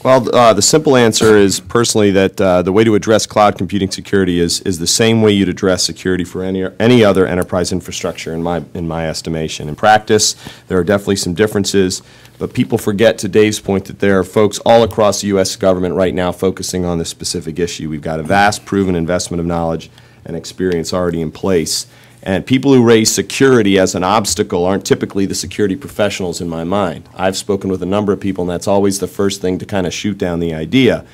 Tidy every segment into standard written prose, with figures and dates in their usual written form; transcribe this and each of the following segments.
Well, the simple answer is personally that the way to address cloud computing security is the same way you'd address security for any other enterprise infrastructure in my estimation. In practice, there are definitely some differences, but people forget, to Dave's point, that there are folks all across the U.S. government right now focusing on this specific issue. We've got a vast proven investment of knowledge and experience already in place. And people who raise security as an obstacle aren't typically the security professionals in my mind. I've spoken with a number of people, and that's always the first thing to kind of shoot down the idea.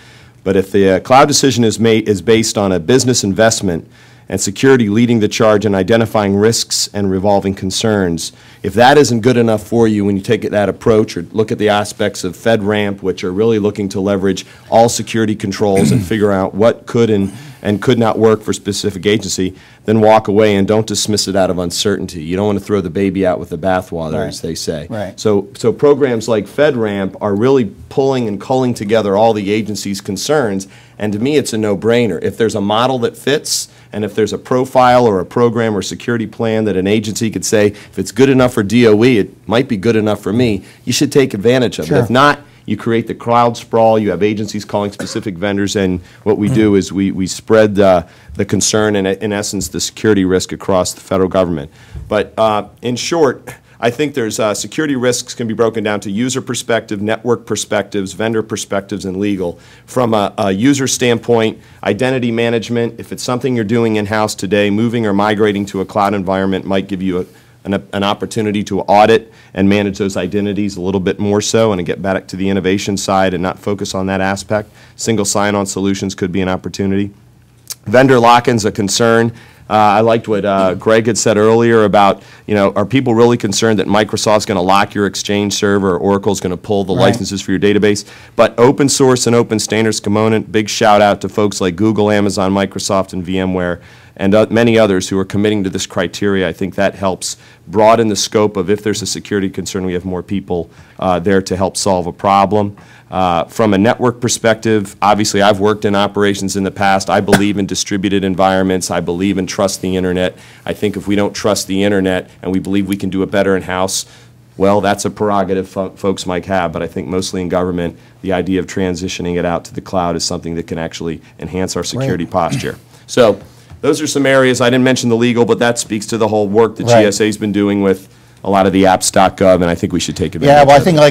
But if the cloud decision is based on a business investment and security leading the charge in identifying risks and resolving concerns, if that isn't good enough for you when you take that approach or look at the aspects of FedRAMP, which are really looking to leverage all security controls and figure out what could and could not work for a specific agency, then walk away and don't dismiss it out of uncertainty. You don't want to throw the baby out with the bathwater, as they say. Right. So programs like FedRAMP are really pulling and culling together all the agency's concerns, and to me it's a no-brainer. If there's a model that fits, and if there's a profile or a program or security plan that an agency could say, if it's good enough for DOE, it might be good enough for me, you should take advantage of Sure. it. If not, you create the cloud sprawl, you have agencies calling specific vendors, and what we do is we spread the concern and, in essence, the security risk across the federal government. But in short, I think there's security risks can be broken down to user perspective, network perspectives, vendor perspectives, and legal. From a user standpoint, identity management, if it's something you're doing in-house today, moving or migrating to a cloud environment might give you an opportunity to audit and manage those identities a little bit more so and to get back to the innovation side and not focus on that aspect. Single sign-on solutions could be an opportunity. Vendor lock-in's a concern. I liked what Greg had said earlier about, are people really concerned that Microsoft's going to lock your Exchange server or Oracle's going to pull the licenses for your database? But open source and open standards component, big shout out to folks like Google, Amazon, Microsoft, and VMware, and many others who are committing to this criteria. I think that helps broaden the scope of, if there's a security concern, we have more people there to help solve a problem. From a network perspective, obviously I've worked in operations in the past. I believe in distributed environments. I believe in trust the internet. I think if we don't trust the internet and we believe we can do it better in-house, well, that's a prerogative folks might have, but I think mostly in government, the idea of transitioning it out to the cloud is something that can actually enhance our security posture. So those are some areas. I didn't mention the legal, but that speaks to the whole work that GSA's been doing with a lot of the apps.gov, and I think we should take advantage of it. Yeah, well, I think like